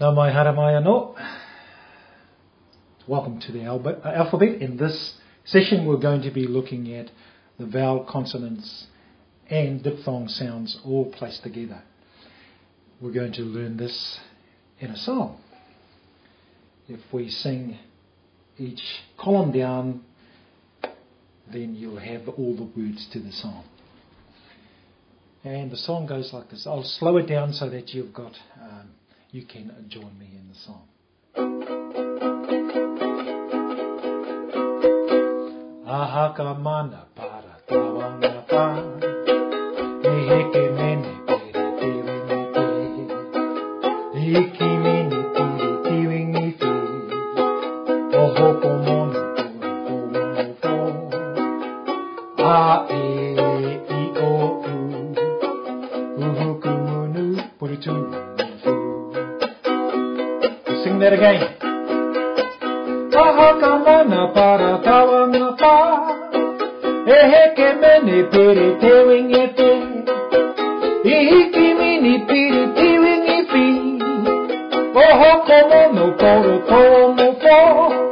Nā mai hara mai anō. Welcome to the alphabet. In this session we're going to be looking at the vowel consonants and diphthong sounds all placed together. We're going to learn this in a song. If we sing each column down, then you'll have all the words to the song. And the song goes like this. I'll slow it down so that you can join me in the song. Ahaka mana para tawanga pa, eheke mene pere tiwingi te, iki mini tiri tiwingi te, ohoko mono poro po, a e I o u, uhuku munu puritu. Sing that again. Ahaka mana para tawanga pa, eheke mene pere tewingi te, ihiki mini piri tiwingi pi, ohoko mono poro tomo po.